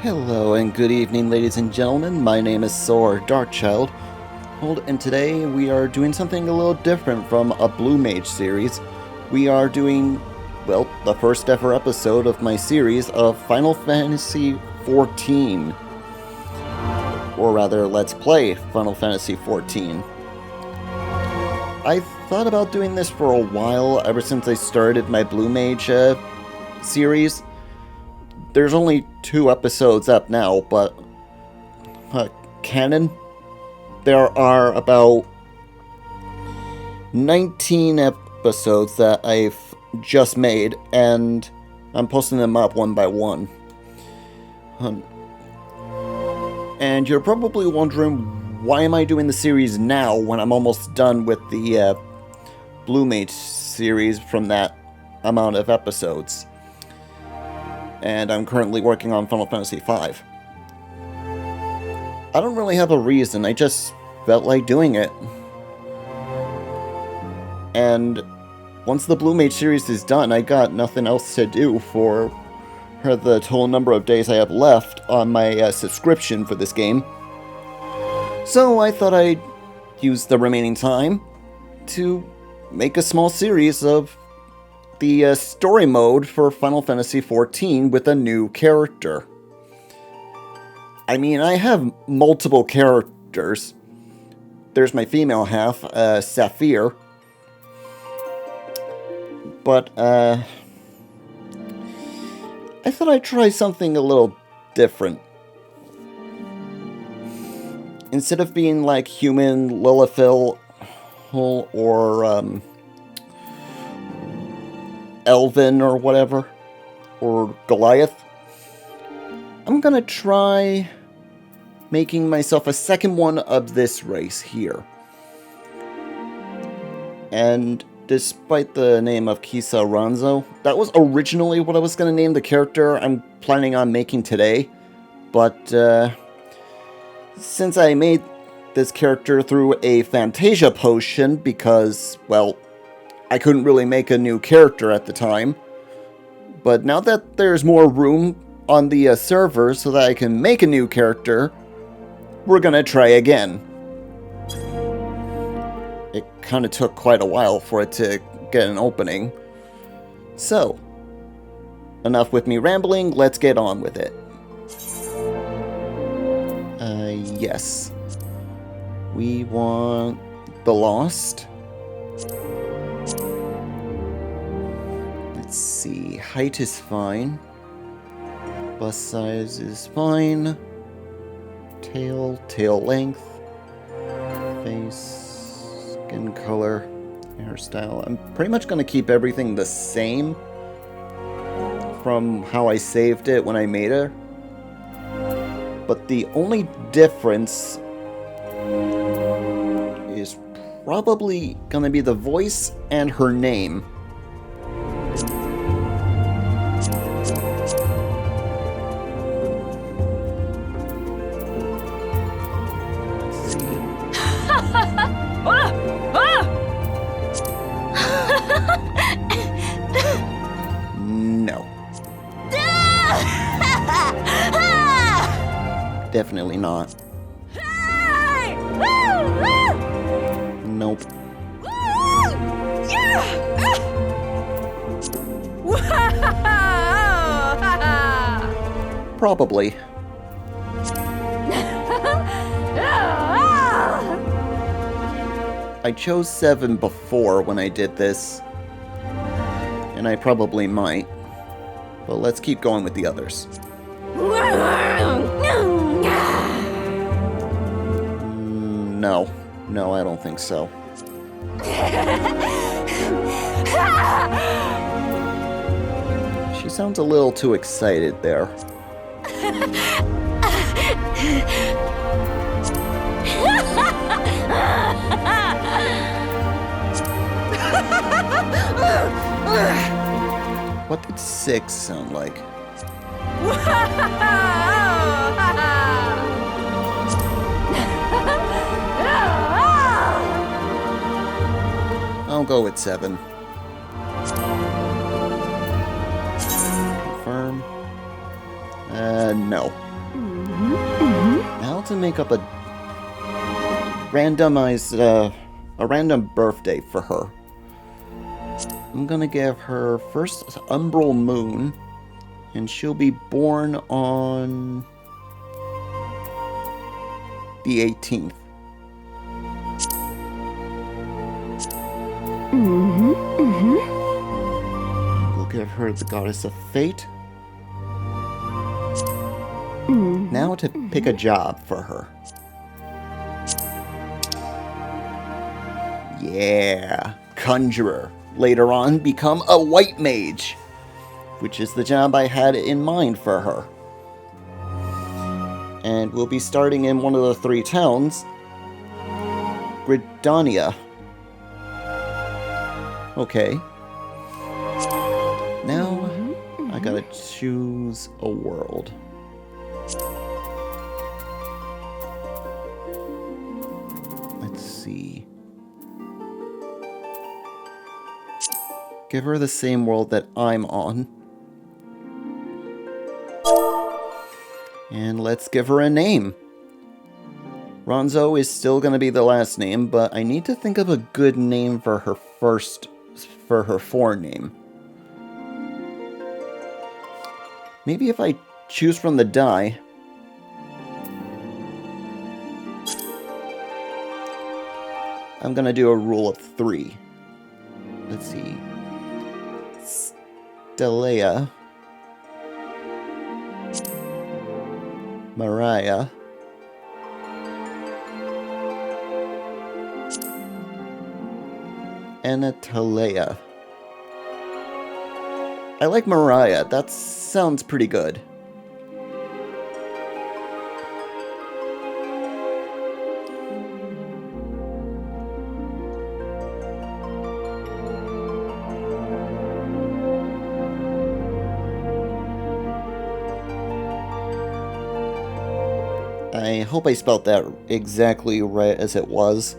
Hello and good evening, ladies and gentlemen. My name is Saur, Darkchild. And today we are doing something a little different from a Blue Mage series. We are doing, well, the first ever episode of my series of Final Fantasy XIV. Or rather, Let's Play Final Fantasy XIV. I thought about doing this for a while, ever since I started my Blue Mage series. There's only 2 episodes up now, but canon, there are about 19 episodes that I've just made, and I'm posting them up one by one. And you're probably wondering, why am I doing the series now when I'm almost done with the Blue Mage series from that amount of episodes? And I'm currently working on Final Fantasy V. I don't really have a reason, I just felt like doing it. And once the Blue Mage series is done, I got nothing else to do for the total number of days I have left on my subscription for this game. So I thought I'd use the remaining time to make a small series of the story mode for Final Fantasy XIV with a new character. I mean, I have multiple characters. There's my female half, Saphir. But, I thought I'd try something a little different. Instead of being like human, Lilithil, or, Elven or whatever, or Goliath, I'm gonna try making myself a second one of this race here. And despite the name of Kisa Ranzo, that was originally what I was gonna name the character I'm planning on making today, but since I made this character through a Fantasia potion because, well, I couldn't really make a new character at the time, but now that there's more room on the server so that I can make a new character, we're gonna try again. It kind of took quite a while for it to get an opening. So, enough with me rambling, let's get on with it. Yes. We want the Lost. Let's see, height is fine. Bust size is fine. Tail length. Face, skin color, hairstyle. I'm pretty much going to keep everything the same from how I saved it when I made her. But the only difference is probably going to be the voice and her name. No. Definitely not. Nope. Probably. I chose 7 before when I did this, and I probably might, but let's keep going with the others. No, I don't think so. She sounds a little too excited there. What did 6 sound like? I'll go with 7. Confirm. No. to make up a random birthday for her. I'm gonna give her first umbral moon, and she'll be born on the 18th. We'll give her the goddess of fate. Now to pick a job for her. Yeah, conjurer. Later on, become a white mage, which is the job I had in mind for her. And we'll be starting in one of the 3 towns, Gridania. Okay. Now, I gotta choose a world. Let's see. Give her the same world that I'm on. And let's give her a name. Ronzo is still going to be the last name, but I need to think of a good name for her forename. Maybe if I choose from the die. I'm going to do a rule of 3. Let's see. Stelea, Mariah, Anatalea. I like Mariah. That sounds pretty good. I hope I spelled that exactly right as it was.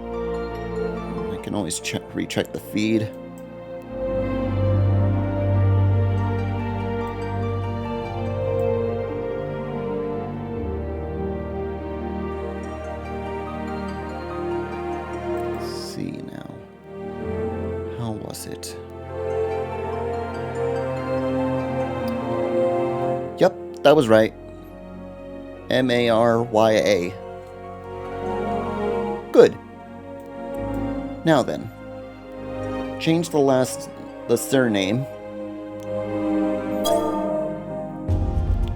I can always recheck the feed. Let's see now. How was it? Yep, that was right. Marya. Good. Now then, change the surname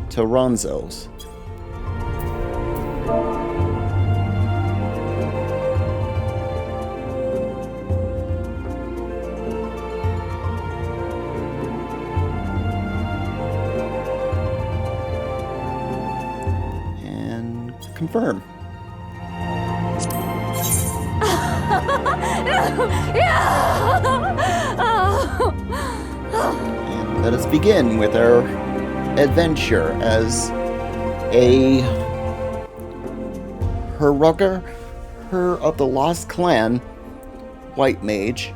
to Ronzo's. Confirm. And let us begin with our adventure as a her of the Lost Clan white mage.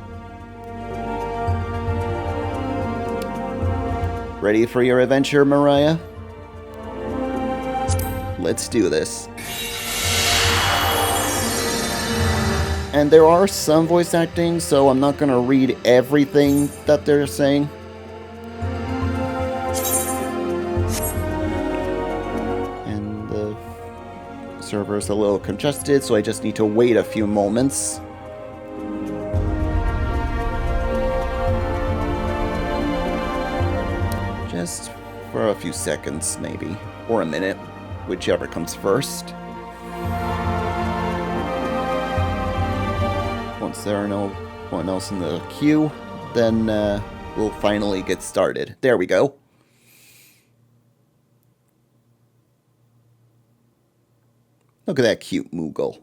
Ready for your adventure, Mariah? Let's do this. And there are some voice acting, so I'm not going to read everything that they're saying. And the server is a little congested, so I just need to wait a few moments. Just for a few seconds, maybe. Or a minute. Whichever comes first. Once there are no one else in the queue, then we'll finally get started. There we go. Look at that cute Moogle.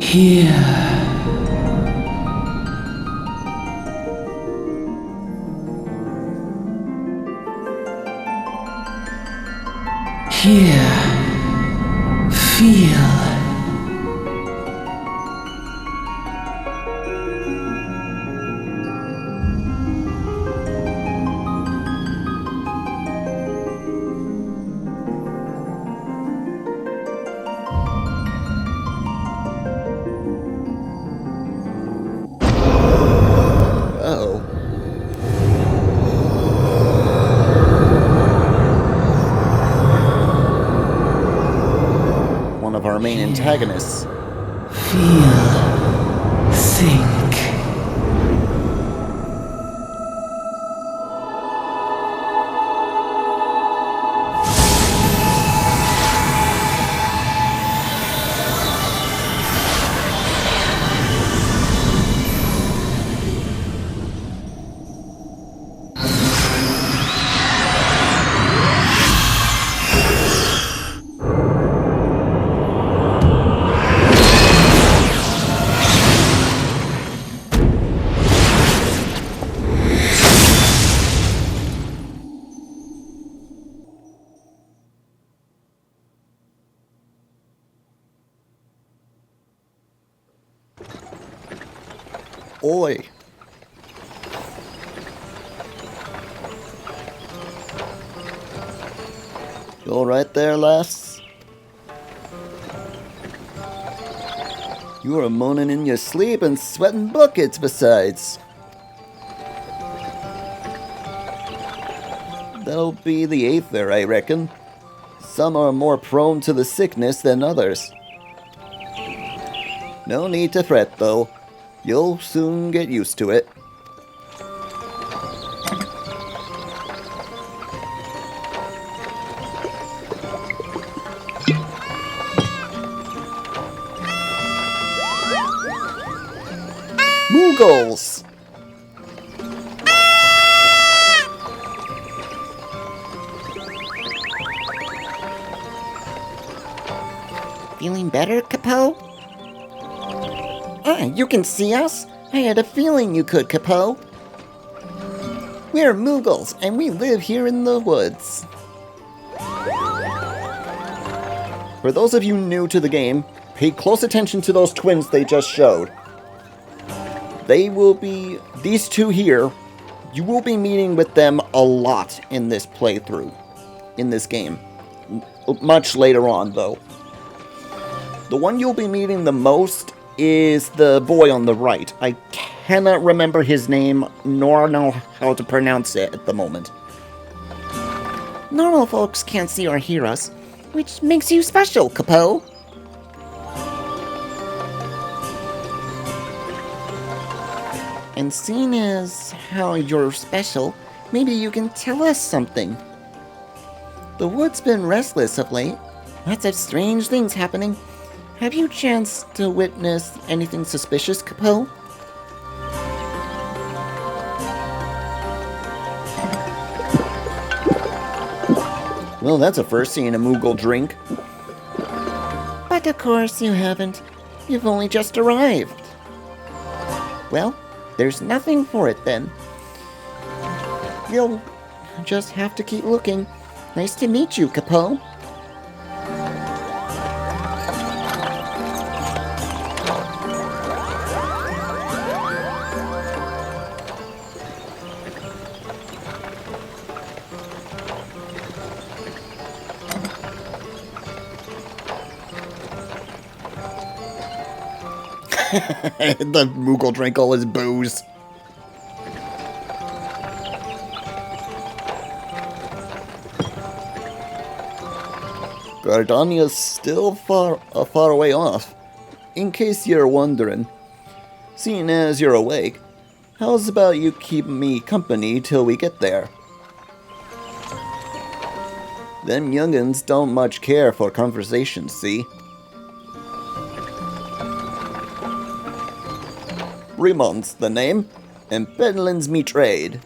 Here Here, feel. Uh-oh. One of our main antagonists. Feel. Think. Oi. You alright there, lass? You are moaning in your sleep and sweating buckets besides. That'll be the 8th there, I reckon. Some are more prone to the sickness than others. No need to fret, though. You'll soon get used to it. Moogles! Feeling better, Capo? Ah, you can see us? I had a feeling you could, Capo. We're Moogles, and we live here in the woods. For those of you new to the game, pay close attention to those twins they just showed. They will be, these two here, you will be meeting with them a lot in this playthrough, in this game. Much later on, though. The one you'll be meeting the most is the boy on the right. I cannot remember his name, nor know how to pronounce it at the moment. Normal folks can't see or hear us, which makes you special, Capo. And seeing as how you're special, maybe you can tell us something. The wood's been restless of late. Lots of strange things happening. Have you chanced to witness anything suspicious, Capo? Well, that's a first, seeing a Moogle drink. But of course you haven't. You've only just arrived. Well, there's nothing for it then. You'll just have to keep looking. Nice to meet you, Capo. The Moogle drank all his booze. Gardania's still a far way off, in case you're wondering. Seeing as you're awake, how's about you keep me company till we get there? Them young'uns don't much care for conversation, see? Bremont's the name, and Bedlin's me trade.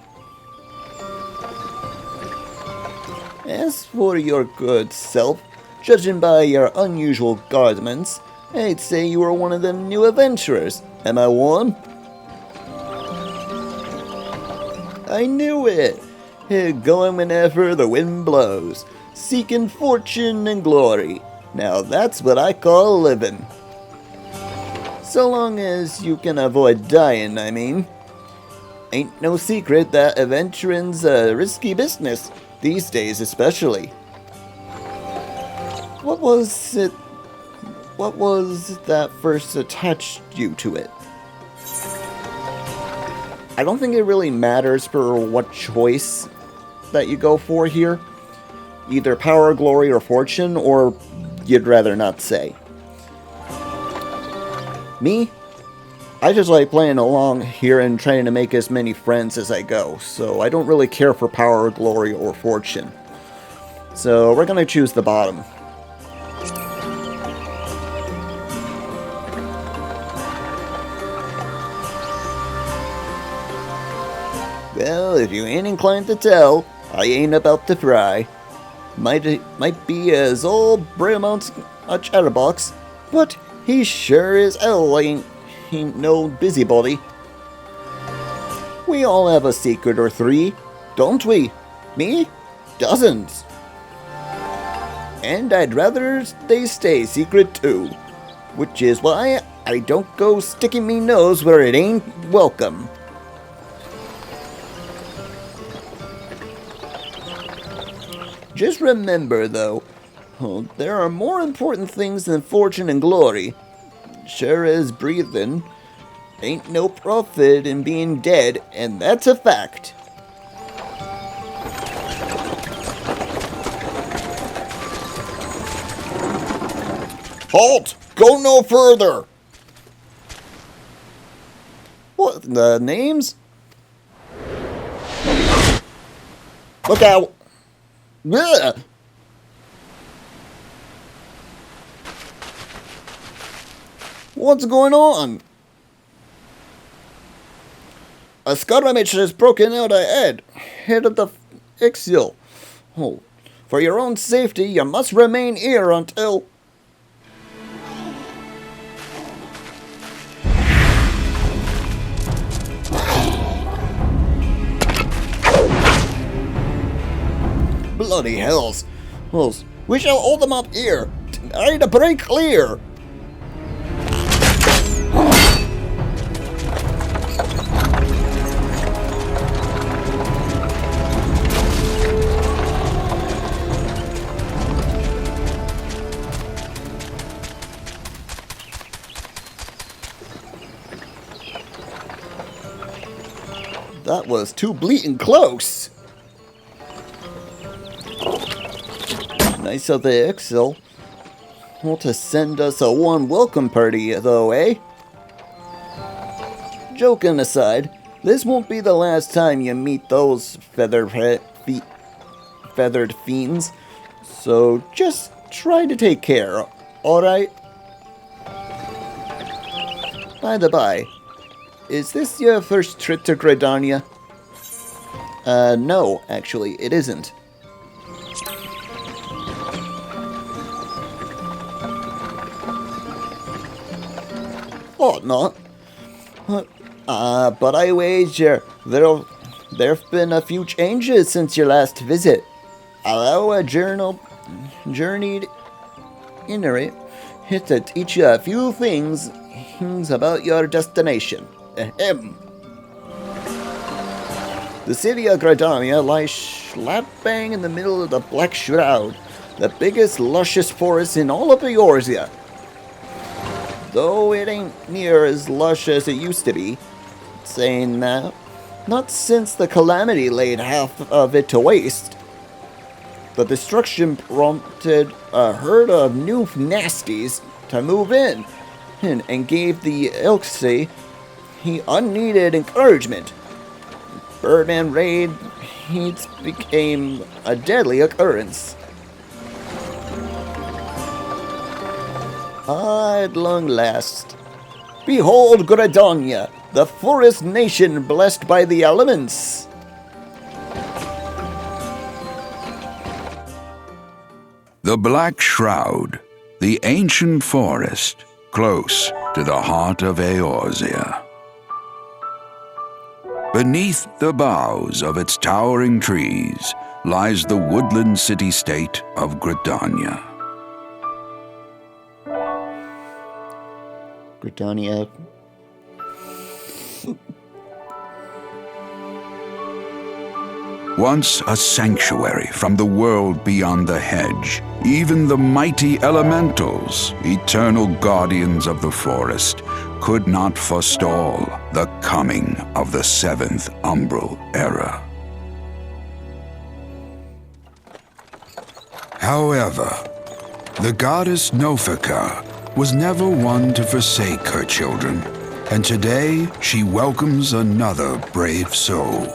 As for your good self, judging by your unusual garments, I'd say you were one of them new adventurers. Am I one? I knew it! Going whenever the wind blows. seeking fortune and glory. Now that's what I call living. So long as you can avoid dying, I mean. Ain't no secret that adventuring's a risky business, these days especially. What was that first attached you to it? I don't think it really matters for what choice that you go for here. Either power, glory, or fortune, or you'd rather not say. Me? I just like playing along here and trying to make as many friends as I go, so I don't really care for power, glory, or fortune. So we're gonna choose the bottom. Well, if you ain't inclined to tell, I ain't about to fry. Might be as old Bremont's a chatterbox, but he sure as hell ain't no busybody. We all have a secret or three, don't we? Me? Dozens. And I'd rather they stay secret too, which is why I don't go sticking me nose where it ain't welcome. Just remember, though, there are more important things than fortune and glory. Sure as breathing, ain't no profit in being dead, and that's a fact. Halt! Go no further! What, the names? Look out! Ugh. What's going on? A skirmish has broken out ahead of the Ixil. Oh, for your own safety, you must remain here until... Bloody hells. Well, we shall hold them up here. Try to break clear. That was too bleating close. Nice of the Ixil. Want to send us a warm welcome party, though, eh? Joking aside, this won't be the last time you meet those feathered fiends. So just try to take care, alright? By the by, is this your first trip to Gridania? No, actually, it isn't. Ought not. But I wager there've been a few changes since your last visit. Allow a journeyed itinerant to teach you a few things about your destination. Ahem. The city of Gridania lies slap bang in the middle of the Black Shroud, the biggest, luscious forest in all of Eorzea. Though it ain't near as lush as it used to be. Saying that, not since the calamity laid half of it to waste. The destruction prompted a herd of new nasties to move in, and gave the Ilksey unneeded encouragement. Birdman raid became a deadly occurrence. At long last, behold Gridania, the forest nation blessed by the elements. The Black Shroud, the ancient forest, close to the heart of Eorzea. Beneath the boughs of its towering trees lies the woodland city-state of Gridania. Gridania. Once a sanctuary from the world beyond the hedge, even the mighty elementals, eternal guardians of the forest, could not forestall the coming of the seventh umbral era. However, the goddess Nofika was never one to forsake her children, and today she welcomes another brave soul.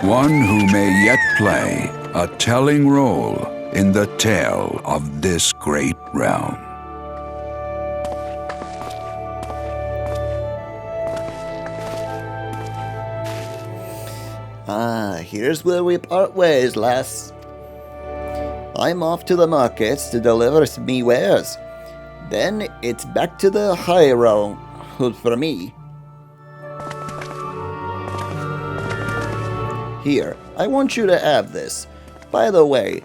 One who may yet play a telling role in the tale of this great realm. Here's where we part ways, lass. I'm off to the markets to deliver me wares. Then it's back to the high road for me. Here, I want you to have this. By the way,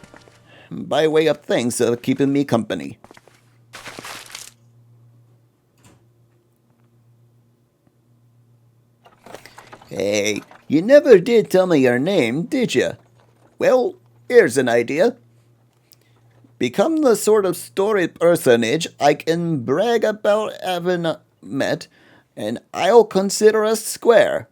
by way of thanks for keeping me company. Hey, you never did tell me your name, did you? Well, here's an idea. Become the sort of story personage I can brag about having met, and I'll consider us square.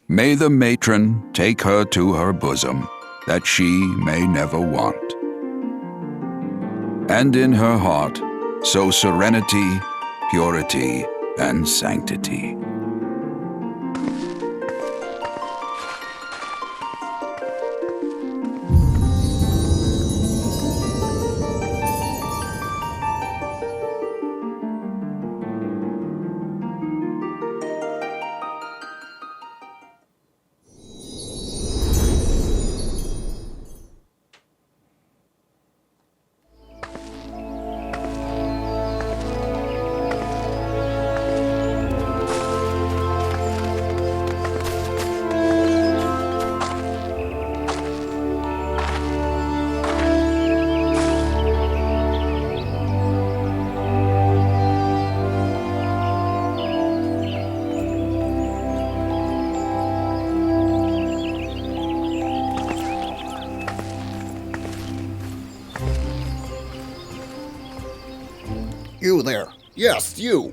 May the matron take her to her bosom, that she may never want. And in her heart, sow serenity, purity, and sanctity. You there. Yes, you.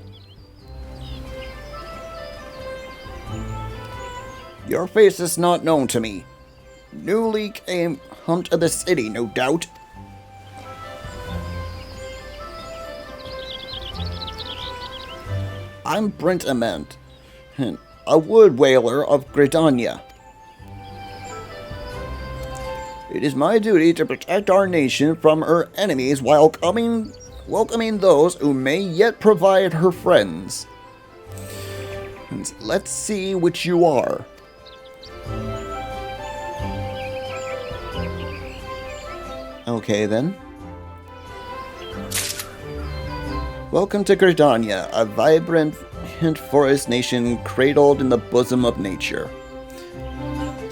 Your face is not known to me. Newly came hunt of the city, no doubt. I'm Brent Ament, a wood whaler of Gridania. It is my duty to protect our nation from her enemies while welcoming those who may yet provide her friends. And let's see which you are. Okay then. Welcome to Gridania, a vibrant forest nation cradled in the bosom of nature.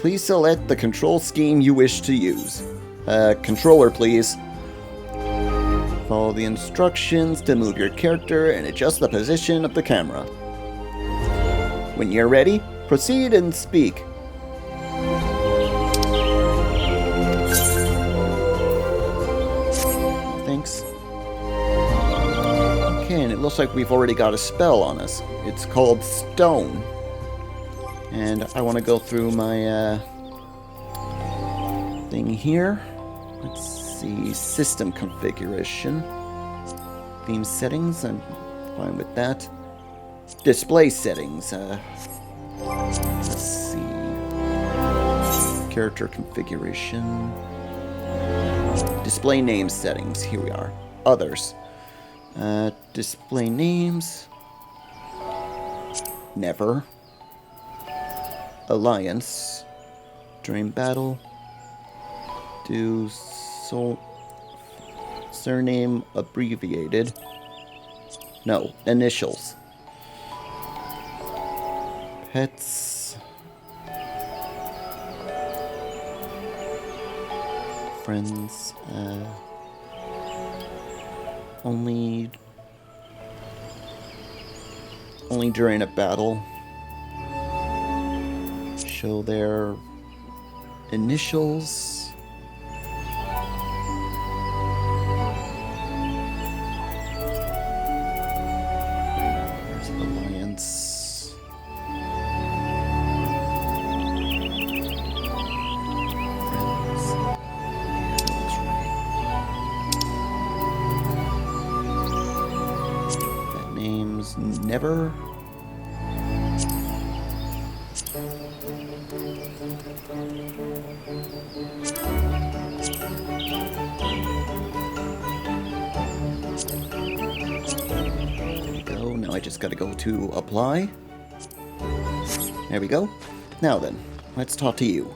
Please select the control scheme you wish to use. Controller, please. Follow the instructions to move your character and adjust the position of the camera. When you're ready, proceed and speak. Thanks. Okay, and it looks like we've already got a spell on us. It's called Stone. And I want to go through my thing here. Let's see, system configuration. Theme settings, I'm fine with that. Display settings, let's see. Character configuration. Display name settings, here we are. Others. Display names. Never. Alliance. During battle. Do Surname abbreviated. No, initials. Pets. Friends. Only during a battle. Show their initials. There's Alliance. Friends. That's right. That name's Never. Now I just gotta go to apply. There we go. Now then, let's talk to you.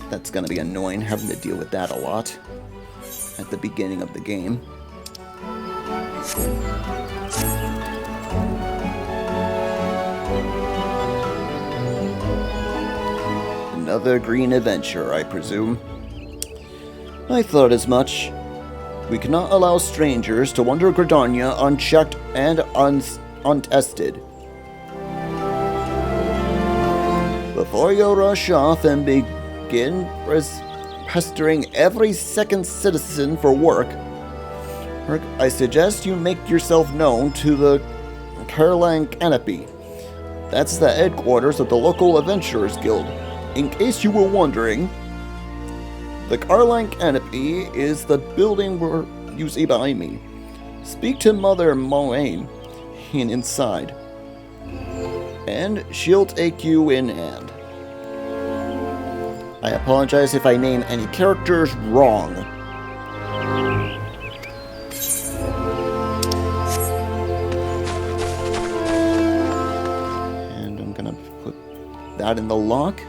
That's gonna be annoying having to deal with that a lot at the beginning of the game. Another green adventure, I presume. I thought as much. We cannot allow strangers to wander Gridania unchecked and untested. Before you rush off and begin pestering every second citizen for work, I suggest you make yourself known to the Caroline Canopy. That's the headquarters of the local Adventurers Guild. In case you were wondering, the Caroline Canopy is the building you see behind me. Speak to Mother Moraine inside, and she'll take you in hand. I apologize if I name any characters wrong. And I'm gonna put that in the lock.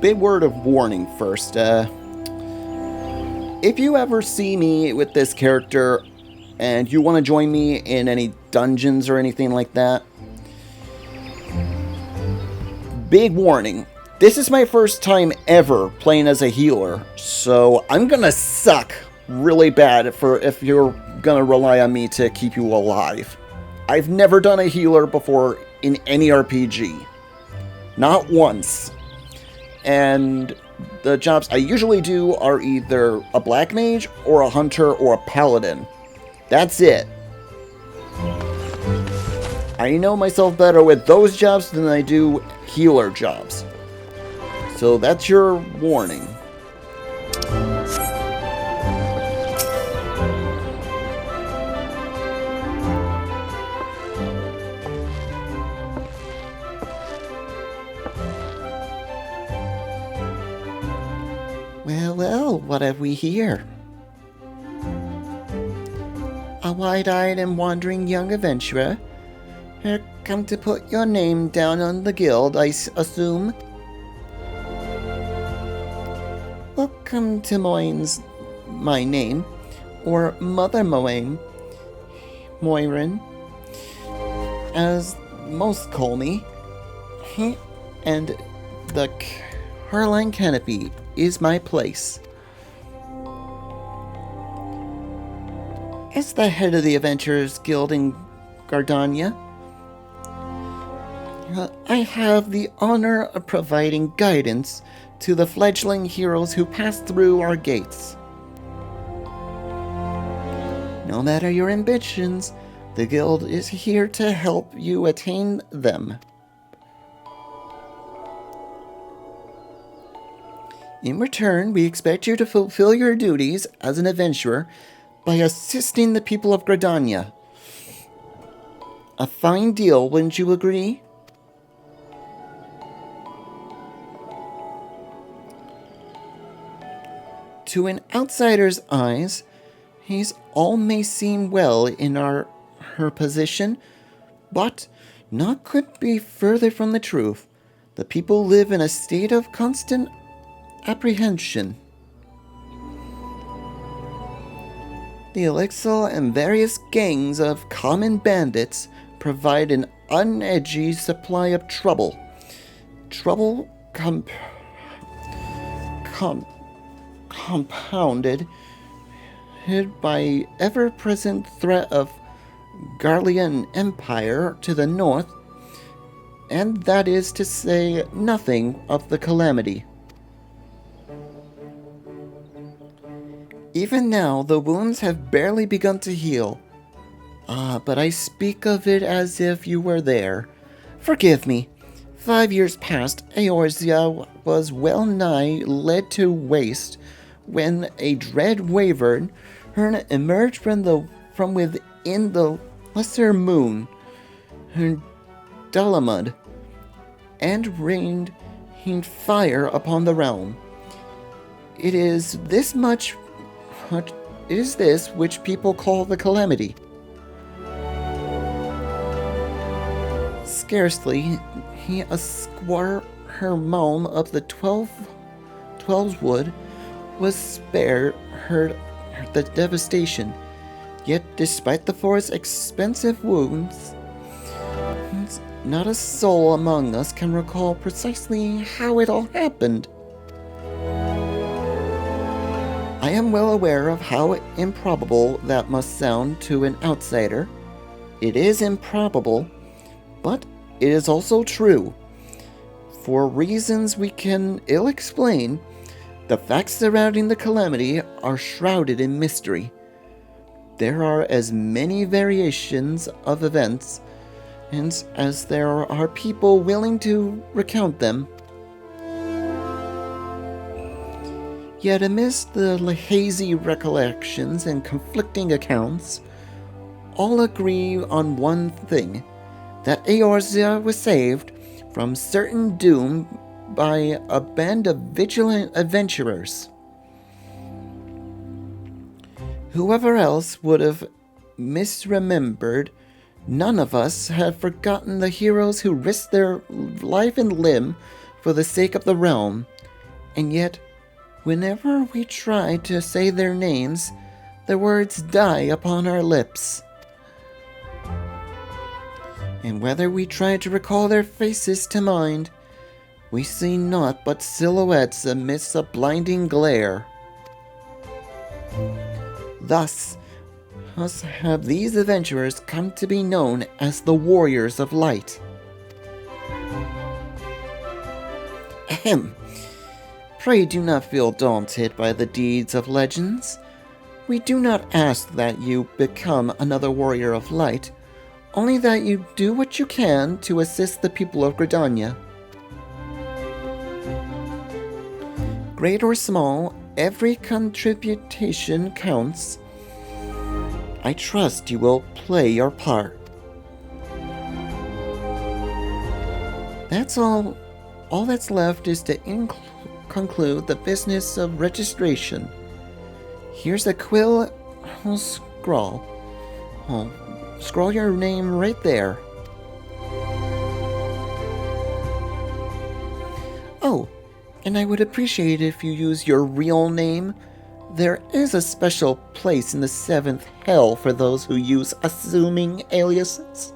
Big word of warning first. If you ever see me with this character and you want to join me in any dungeons or anything like that, big warning. This is my first time ever playing as a healer, so I'm gonna suck really bad if you're gonna rely on me to keep you alive. I've never done a healer before in any RPG. Not once. And the jobs I usually do are either a black mage or a hunter or a paladin. That's it. I know myself better with those jobs than I do healer jobs. So that's your warning. Well, what have we here? A wide-eyed and wandering young adventurer. Come to put your name down on the guild, I assume. Welcome to Moyne's, my name, or Mother Moyne, Moirin, as most call me. And the Caroline Canopy is my place. As the head of the Adventurers Guild in Gardania, I have the honor of providing guidance to the fledgling heroes who pass through our gates. No matter your ambitions, the Guild is here to help you attain them. In return, we expect you to fulfill your duties as an adventurer by assisting the people of Gridania. A fine deal, wouldn't you agree? To an outsider's eyes, all may seem well in her position, but Naught could be further from the truth. The people live in a state of constant apprehension. The elixir and various gangs of common bandits provide an unedgy supply of trouble. Trouble compounded by ever-present threat of Garlean Empire to the north, and that is to say nothing of the calamity. Even now, the wounds have barely begun to heal. But I speak of it as if you were there. Forgive me. 5 years past, Eorzea was well nigh led to waste when a dread wyvern emerged from within the lesser moon, Dalamud, and rained fire upon the realm. It is this which people call the calamity. Scarcely a square realm of the Twelves Wood was spared the devastation. Yet, despite the forest's expensive wounds, not a soul among us can recall precisely how it all happened. I am well aware of how improbable that must sound to an outsider. It is improbable, but it is also true. For reasons we can ill explain, the facts surrounding the calamity are shrouded in mystery. There are as many variations of events as there are people willing to recount them. Yet amidst the hazy recollections and conflicting accounts, all agree on one thing, that Eorzea was saved from certain doom by a band of vigilant adventurers. Whoever else would have misremembered, none of us have forgotten the heroes who risked their life and limb for the sake of the realm, and yet, whenever we try to say their names, the words die upon our lips. And whether we try to recall their faces to mind, we see naught but silhouettes amidst a blinding glare. Thus have these adventurers come to be known as the Warriors of Light. Ahem. Pray do not feel daunted by the deeds of legends. We do not ask that you become another Warrior of Light, only that you do what you can to assist the people of Gridania. Great or small, every contribution counts. I trust you will play your part. That's all. All that's left is to conclude the business of registration. Here's a quill. I'll scrawl. I'll scroll your name right there. Oh, and I would appreciate it if you use your real name. There is a special place in the 7th Hell for those who use assuming aliases.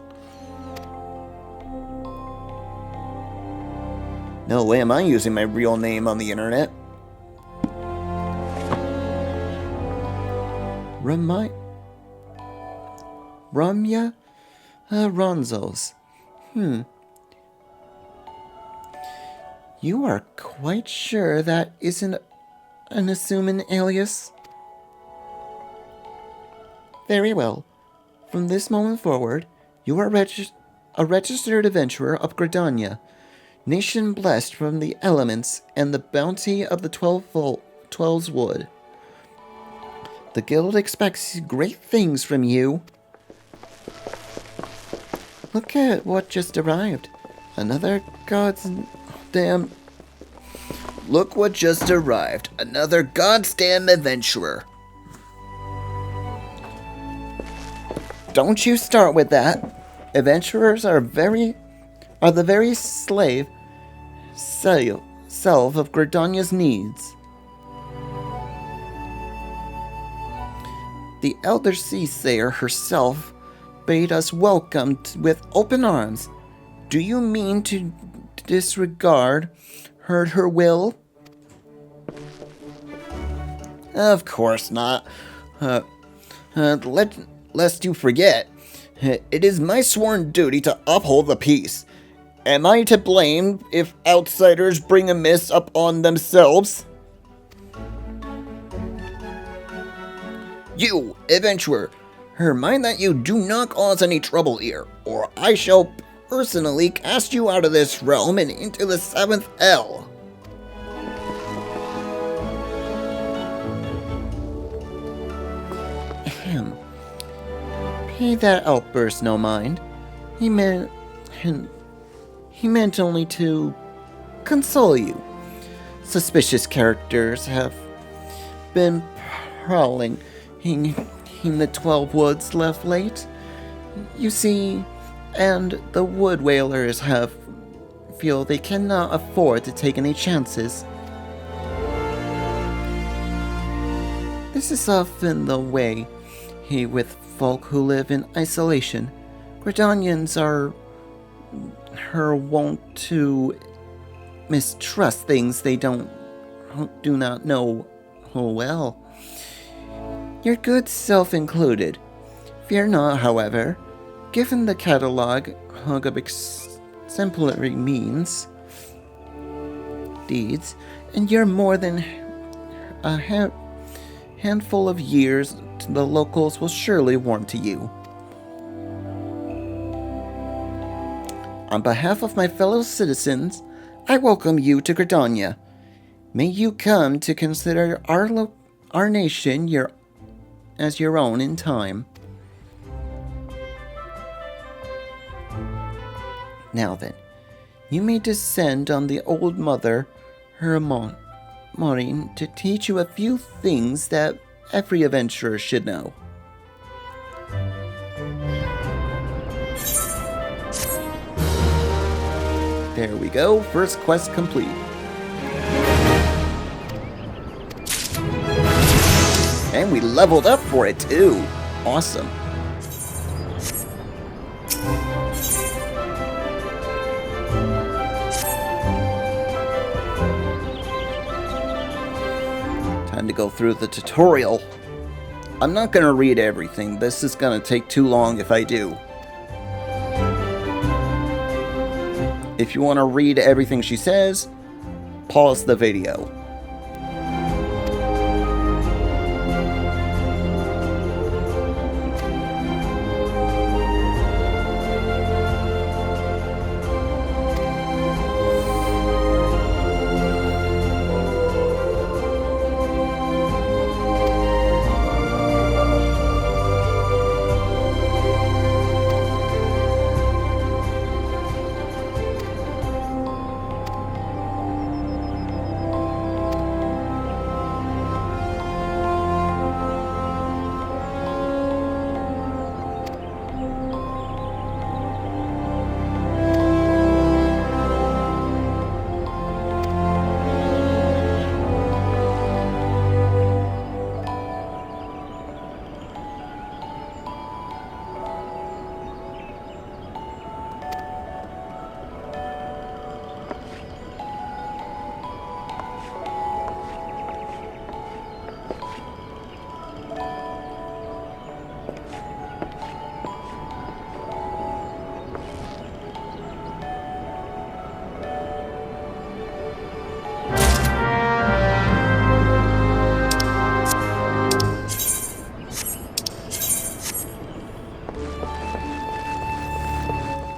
No way am I using my real name on the internet. Ramya Ronzos. You are quite sure that isn't an assuming alias? Very well. From this moment forward, you are a registered adventurer of Gridania, nation blessed from the elements and the bounty of the 12's wood. The guild expects great things from you. Look at what just arrived. Another goddamn... Look what just arrived. Another goddamn adventurer. Don't you start with that. Adventurers are the very self of Gridania's needs. The elder Seasayer herself bade us welcome with open arms. Do you mean to disregard her will? Of course not. Lest you forget, it is my sworn duty to uphold the peace. Am I to blame if outsiders bring amiss upon themselves? You, adventurer, mind that you do not cause any trouble here, or I shall personally cast you out of this realm and into the 7th L. Pay that outburst no mind. He meant only to console you. Suspicious characters have been prowling in the 12 woods left late. You see, and the wood whalers feel they cannot afford to take any chances. This is often the way with folk who live in isolation. Gridanians are wont to mistrust things they do not know well. Your good self included. Fear not, however, given the catalogue of exemplary deeds, and your more than a handful of years, the locals will surely warm to you. On behalf of my fellow citizens, I welcome you to Gridania. May you come to consider our nation as your own in time. Now then, you may descend on the old mother, Maureen, to teach you a few things that every adventurer should know. There we go, first quest complete. And we leveled up for it too. Awesome. Time to go through the tutorial. I'm not going to read everything. This is going to take too long if I do. If you want to read everything she says, pause the video.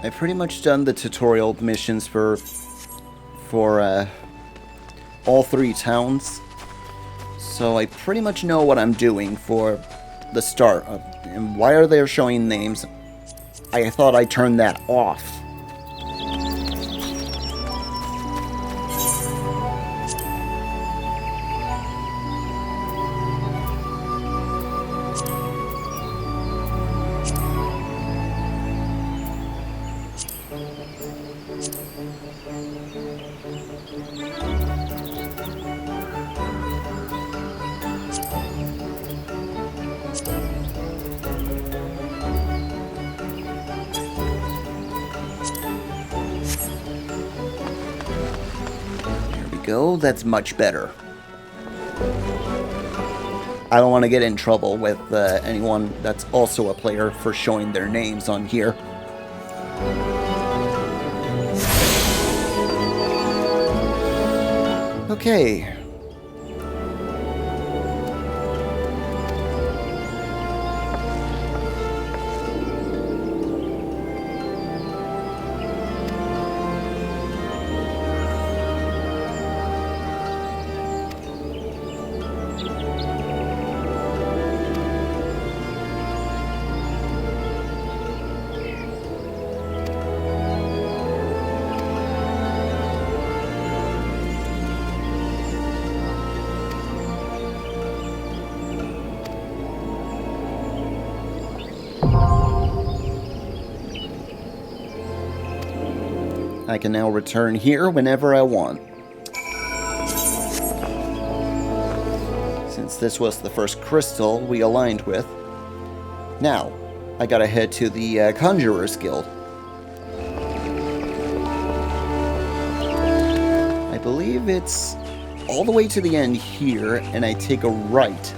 I've pretty much done the tutorial missions for all 3 towns, so I pretty much know what I'm doing for the start. And why are they showing names? I thought I turned that off. go. That's much better. I don't want to get in trouble with anyone that's also a player for showing their names on here. Okay. I can now return here whenever I want. Since this was the first crystal we aligned with. Now, I gotta head to the Conjurer's Guild. I believe it's all the way to the end here, and I take a right.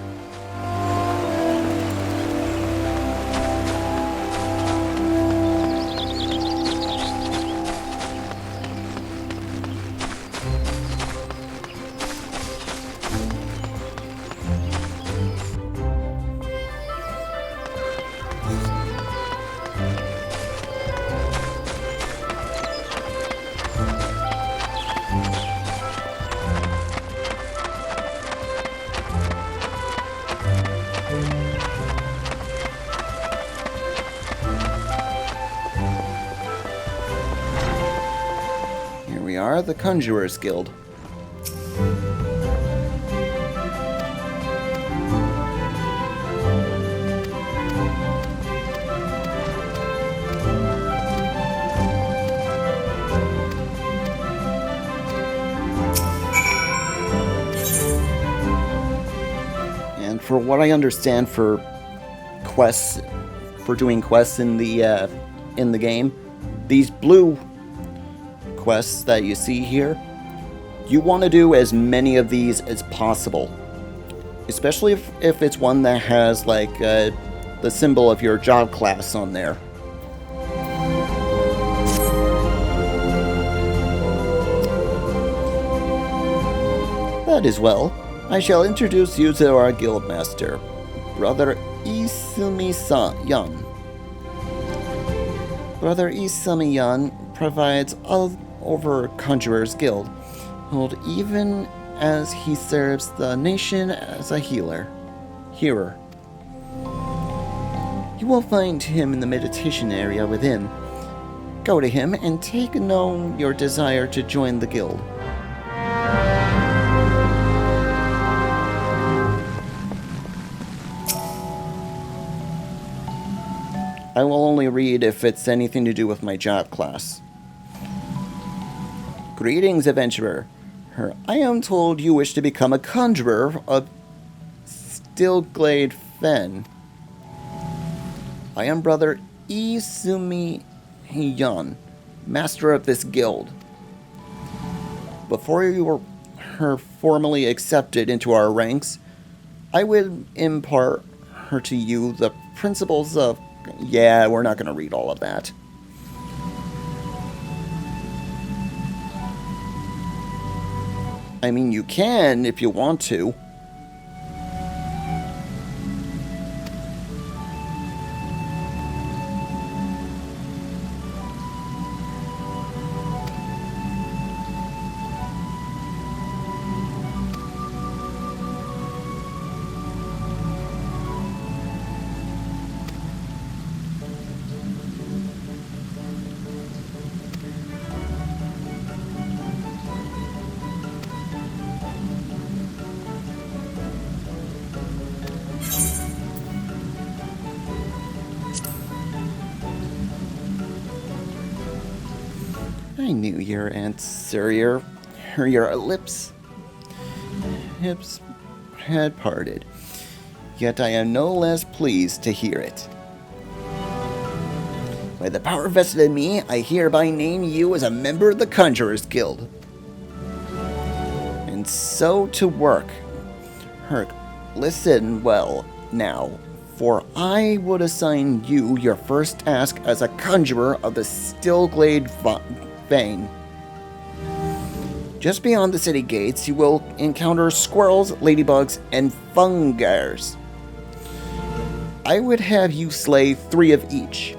Are the Conjurer's Guild. And for what I understand, for quests, for doing quests in the game, these blue quests that you see here, you want to do as many of these as possible, especially if it's one that has like the symbol of your job class on there. That is well. I shall introduce you to our guildmaster, Brother Isumi-yan. Brother Isumi-yan provides all over Conjurer's Guild, hold even as he serves the nation as a healer. You will find him in the meditation area within. Go to him and take known your desire to join the guild. I will only read if it's anything to do with my job class. Greetings, adventurer. I am told you wish to become a conjurer of Stilglade Fen. I am Brother Isumi-yan, master of this guild. Before you were formally accepted into our ranks, I would impart her to you the principles of... Yeah, we're not going to read all of that. I mean, you can if you want to. I knew your anterior, your hips had parted, yet I am no less pleased to hear it. By the power vested in me, I hereby name you as a member of the Conjurer's Guild. so to work. Herc, listen well now, for I would assign you your first task as a conjurer of the Stillglade vein. Just beyond the city gates, you will encounter squirrels, ladybugs, and fungars. I would have you slay 3 of each.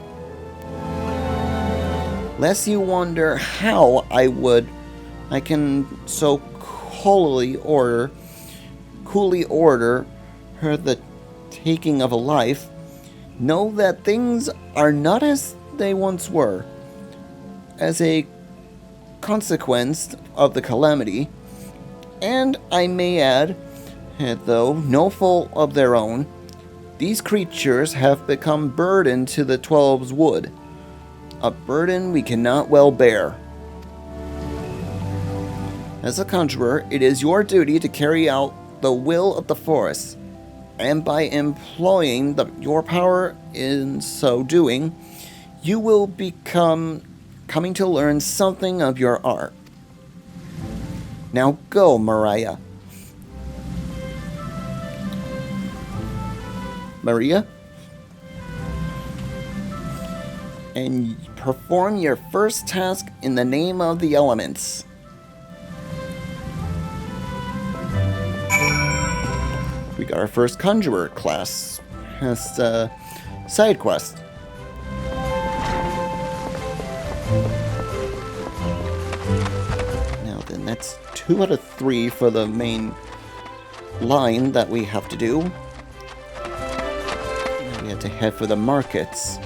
Lest you wonder how I can so coolly order her the taking of a life, know that things are not as they once were. As a consequence of the calamity, and I may add, though no fault of their own, these creatures have become burden to the Twelve's wood, a burden we cannot well bear. As a conjurer, it is your duty to carry out the will of the forest, and by employing your power in so doing, you will coming to learn something of your art. Now go, Maria. And perform your first task in the name of the elements. We got our first conjurer class as a side quest. Now then, that's 2 out of 3 for the main line that we have to do. Now we have to head for the markets.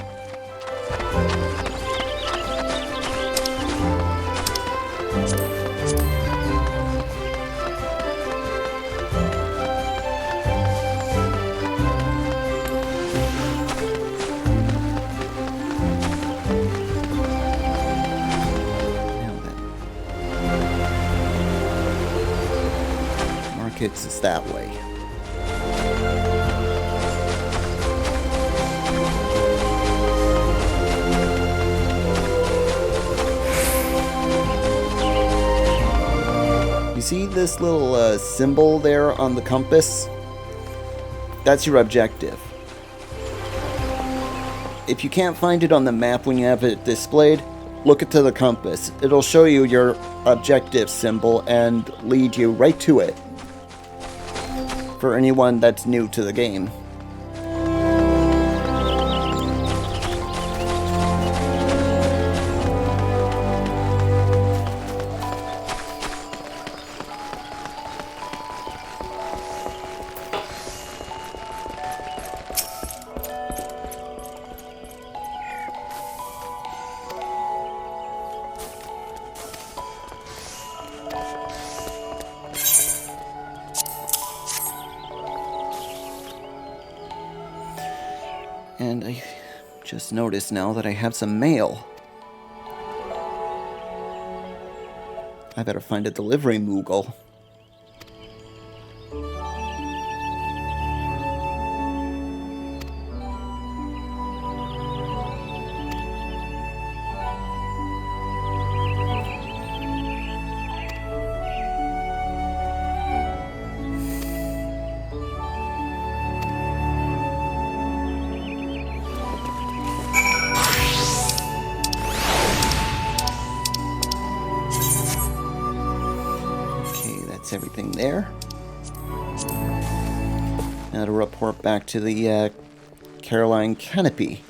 It's that way. You see this little symbol there on the compass? That's your objective. If you can't find it on the map when you have it displayed, look to the compass. It'll show you your objective symbol and lead you right to it. For anyone that's new to the game. And I just noticed now that I have some mail. I better find a delivery moogle. Everything there. Now to report back to the Caroline Canopy.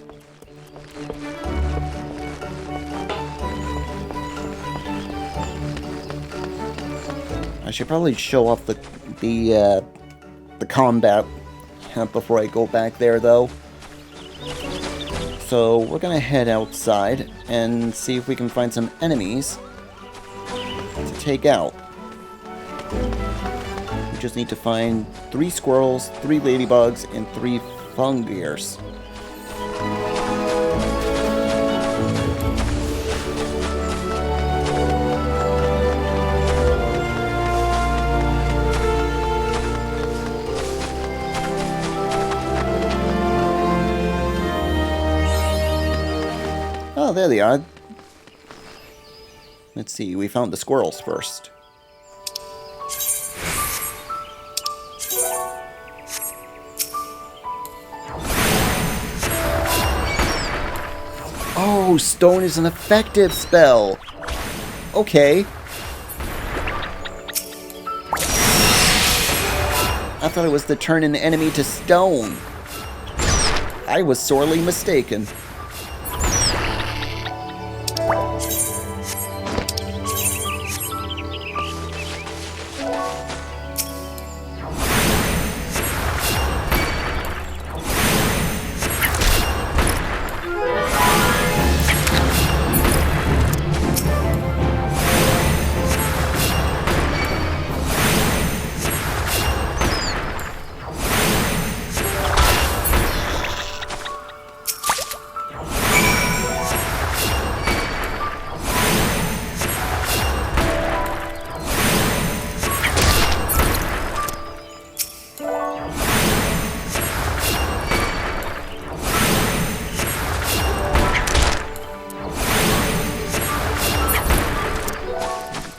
I should probably show off the combat before I go back there, though. So we're gonna head outside and see if we can find some enemies to take out. We just need to find 3 squirrels, 3 ladybugs, and 3 fungiers. Oh, there they are. Let's see, we found the squirrels first. Oh, stone is an effective spell. Okay. I thought it was to turn an enemy to stone. I was sorely mistaken.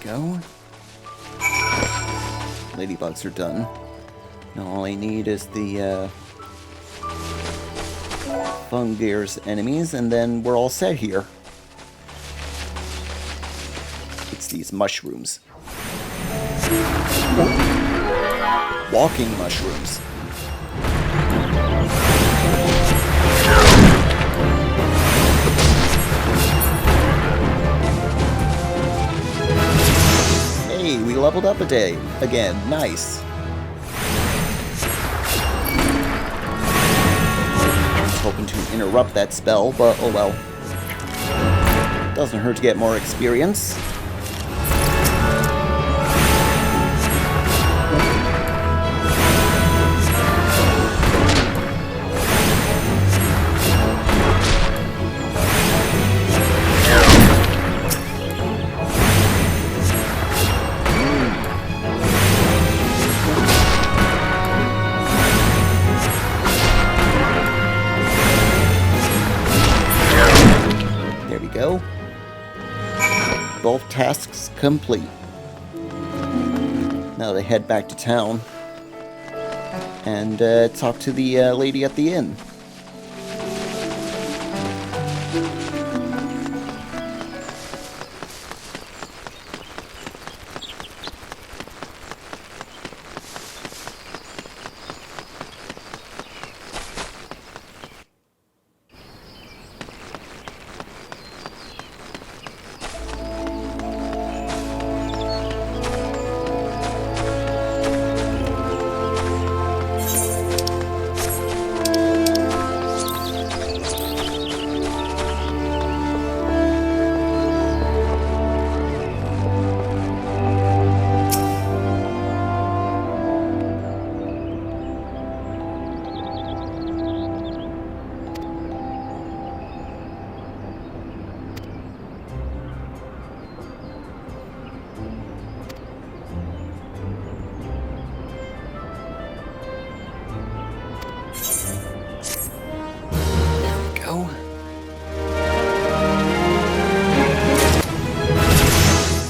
Go. Ladybugs are done. Now all I need is the Fungir's enemies, and then we're all set here. It's these mushrooms. Walking mushrooms. Hey, we leveled up a day again. Nice. I was hoping to interrupt that spell, but oh well. Doesn't hurt to get more experience. Go. Both tasks complete. Now they head back to town and talk to the lady at the inn.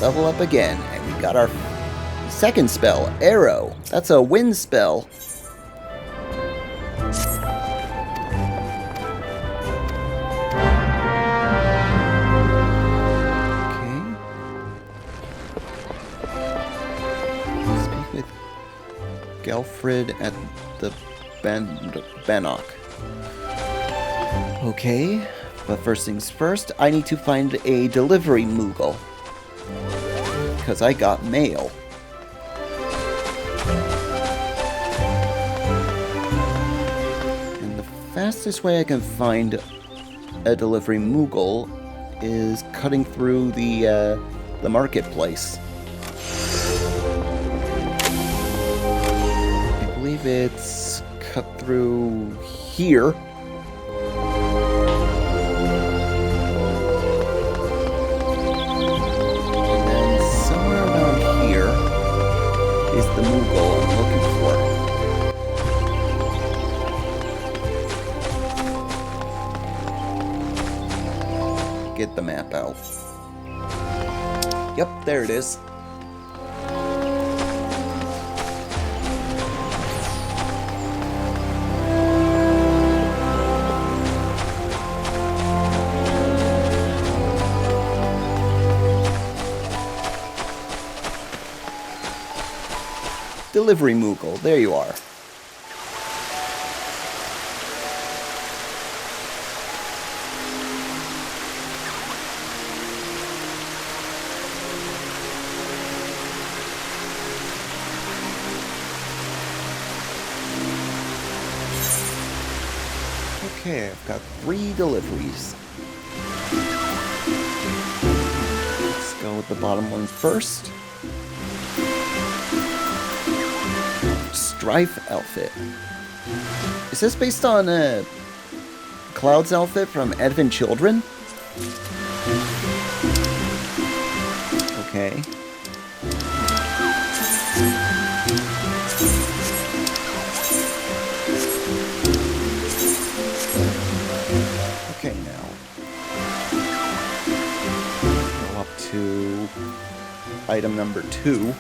Level up again, and we got our second spell, Arrow. That's a wind spell. Okay. Speak with Gelfrid at the Bannock. Okay, but first things first, I need to find a delivery Moogle. Because I got mail. And the fastest way I can find a delivery Moogle is cutting through the marketplace. I believe it's cut through here. Is the Moogle I'm looking for. Get the map out. Yep, there it is. Delivery Moogle. There you are. Okay, I've got 3 deliveries. Let's go with the bottom one first. Strife outfit. Is this based on Cloud's outfit from Advent Children? Okay. Okay, now. Go up to item number 2.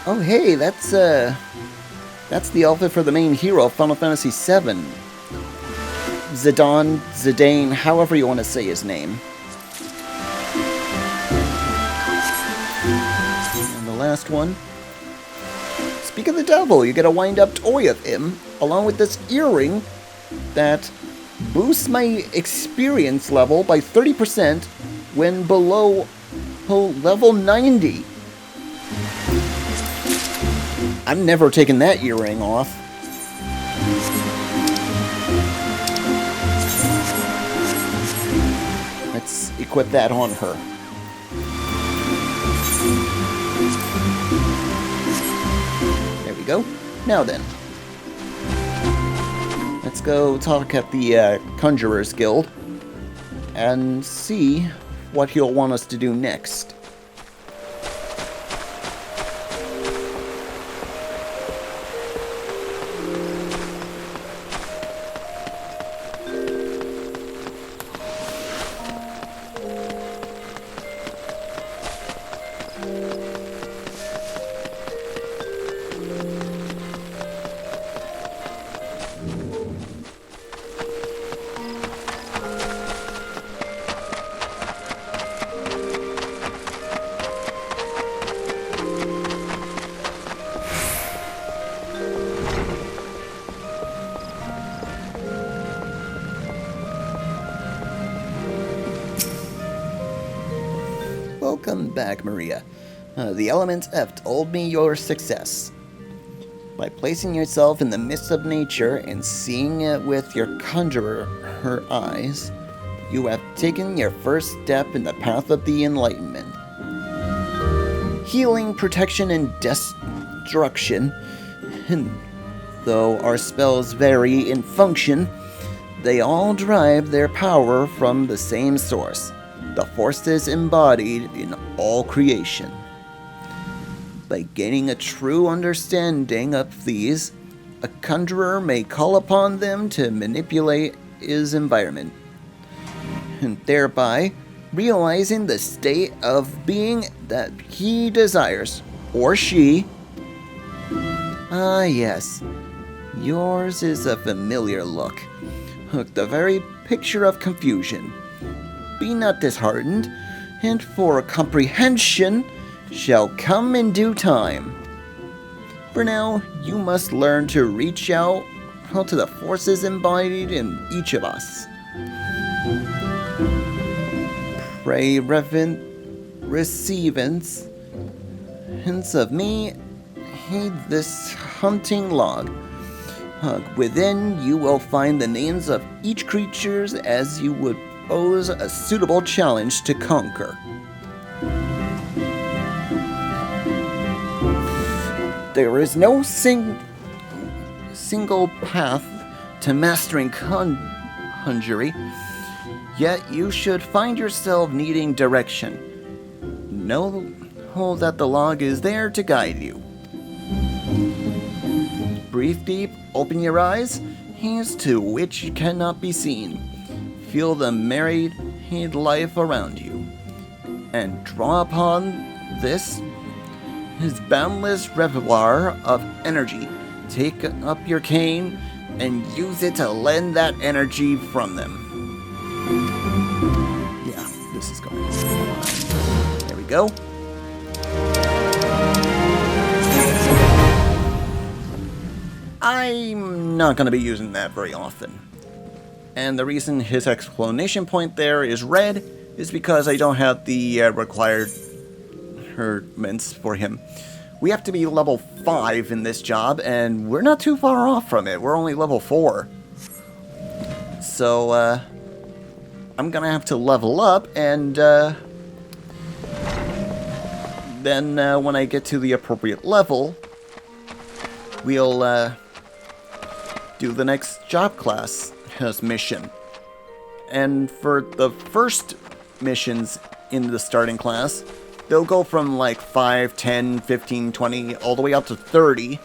Oh, hey, that's the outfit for the main hero of Final Fantasy VII. Zidane, however you want to say his name. And the last one. Speak of the devil, you get a wind-up toy of him, along with this earring that boosts my experience level by 30% when below level 90. I'm never taking that earring off. Let's equip that on her. There we go. Now then. Let's go talk at the Conjurer's Guild and see what he'll want us to do next. Welcome back, Maria. The elements have told me your success. By placing yourself in the midst of nature and seeing it with your conjurer her eyes, you have taken your first step in the path of the enlightenment. Healing, protection, and destruction. And though our spells vary in function, they all derive their power from the same source, the forces embodied in all creation. By gaining a true understanding of these, a conjurer may call upon them to manipulate his environment, and thereby realizing the state of being that he desires, or she. Ah, yes, yours is a familiar look, the very picture of confusion. Be not disheartened, and for comprehension shall come in due time. For now, you must learn to reach out to the forces embodied in each of us. Pray reverent receivance. Hints of me, heed this hunting log. Within you will find the names of each creature as you would pose a suitable challenge to conquer. There is no single path to mastering conjury, yet you should find yourself needing direction. Know that the log is there to guide you. Breathe deep, open your eyes, hands to which cannot be seen. Feel the married life around you, and draw upon this his boundless reservoir of energy. Take up your cane and use it to lend that energy from them. Yeah, this is going on. There we go. I'm not going to be using that very often. And the reason his exclamation point there is red is because I don't have the required herments for him. We have to be level 5 in this job, and we're not too far off from it. We're only level 4. So, I'm gonna have to level up, and then when I get to the appropriate level, we'll do the next job class mission. And for the first missions in the starting class, they'll go from like 5, 10, 15, 20, all the way up to 30,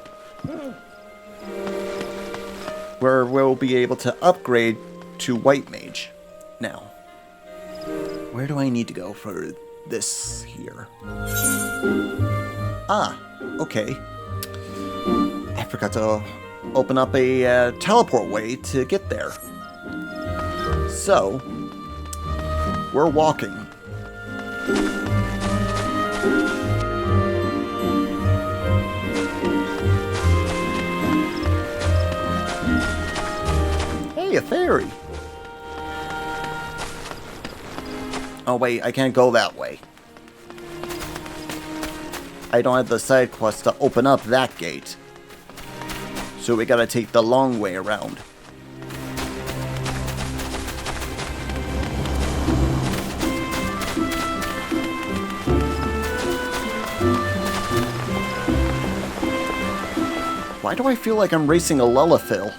where we'll be able to upgrade to White Mage. Now, where do I need to go for this here? Ah, okay. I forgot to open up a teleport way to get there. So, we're walking. Hey, a fairy! Oh wait, I can't go that way. I don't have the side quest to open up that gate. So we gotta take the long way around. Why do I feel like I'm racing a Lelithil?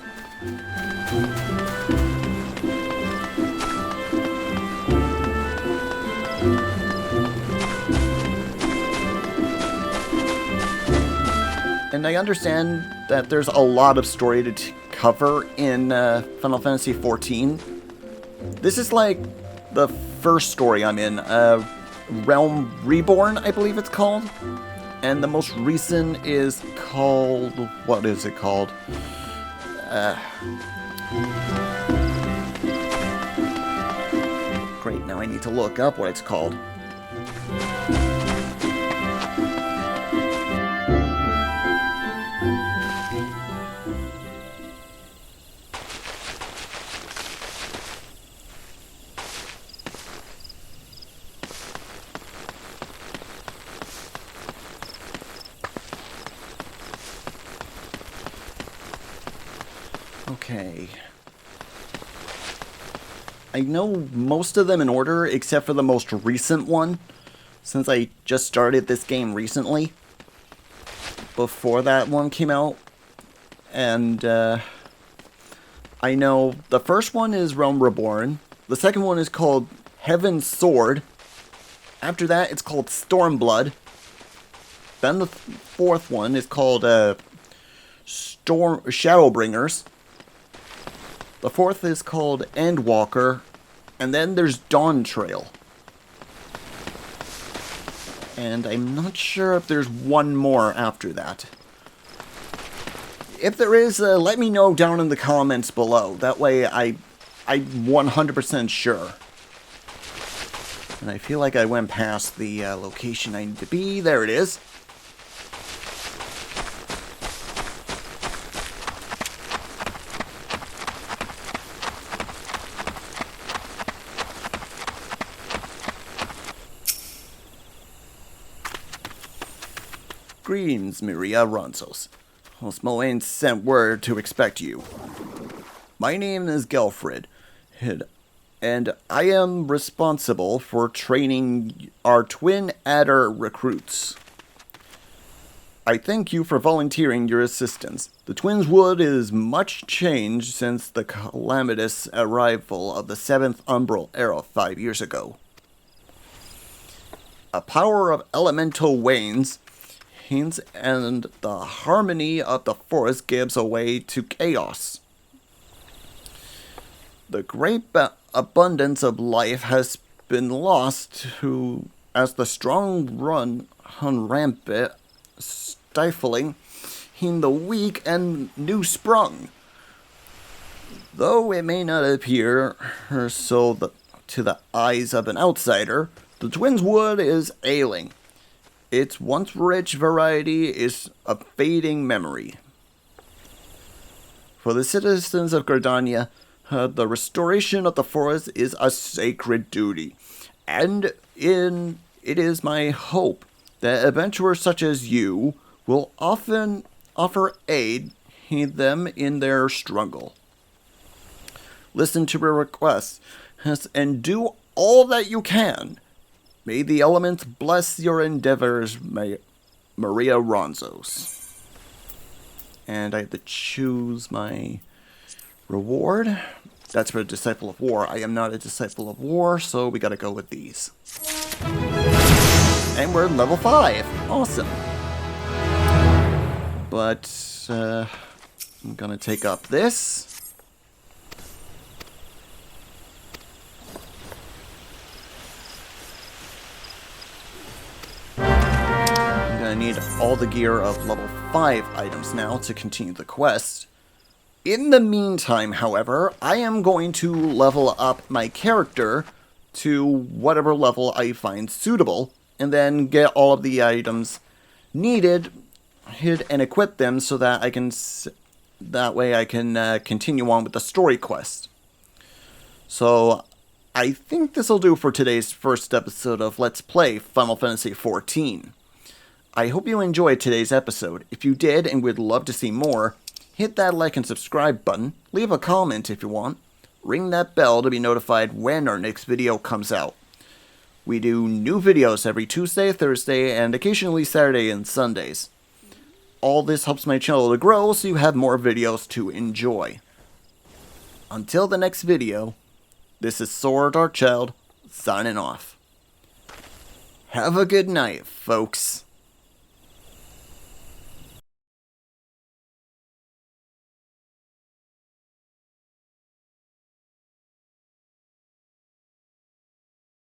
And I understand that there's a lot of story to cover in Final Fantasy XIV. This is like the first story I'm in, Realm Reborn, I believe it's called. And the most recent is called... what is it called? Great, now I need to look up what it's called. Okay. I know most of them in order, except for the most recent one, since I just started this game recently, before that one came out. And, I know the first one is Realm Reborn, the second one is called Heaven's Sword, after that it's called Stormblood, then the fourth one is called, Shadowbringers. The fourth is called Endwalker, and then there's Dawn Trail. And I'm not sure if there's one more after that. If there is, let me know down in the comments below. That way I'm 100% sure. And I feel like I went past the location I need to be. There it is. Greetings, Miria Ronsos. Osmoane sent word to expect you. My name is Gelfrid, and I am responsible for training our twin adder recruits. I thank you for volunteering your assistance. The Twins' Wood is much changed since the calamitous arrival of the 7th Umbral Era 5 years ago. A power of elemental wanes, and the harmony of the forest gives way to chaos. The great abundance of life has been lost as the strong run rampant, stifling the weak and new sprung. Though it may not appear so to the eyes of an outsider, the Twins' Wood is ailing. Its once rich variety is a fading memory. For the citizens of Gardania, the restoration of the forest is a sacred duty, and it is my hope that adventurers such as you will often offer aid them in their struggle. Listen to your requests, and do all that you can. May the elements bless your endeavors, Maria Ronzos. And I have to choose my reward. That's for a Disciple of War. I am not a Disciple of War, so we gotta go with these. And we're level 5. Awesome. But, I'm gonna take up this. I need all the gear of level 5 items now to continue the quest. In the meantime, however, I am going to level up my character to whatever level I find suitable, and then get all of the items needed, and equip them so that that way I can continue on with the story quest. So, I think this will do for today's first episode of Let's Play Final Fantasy XIV. I hope you enjoyed today's episode. If you did and would love to see more, hit that like and subscribe button, leave a comment if you want, ring that bell to be notified when our next video comes out. We do new videos every Tuesday, Thursday, and occasionally Saturday and Sundays. All this helps my channel to grow so you have more videos to enjoy. Until the next video, this is Saur Darkchild, signing off. Have a good night, folks.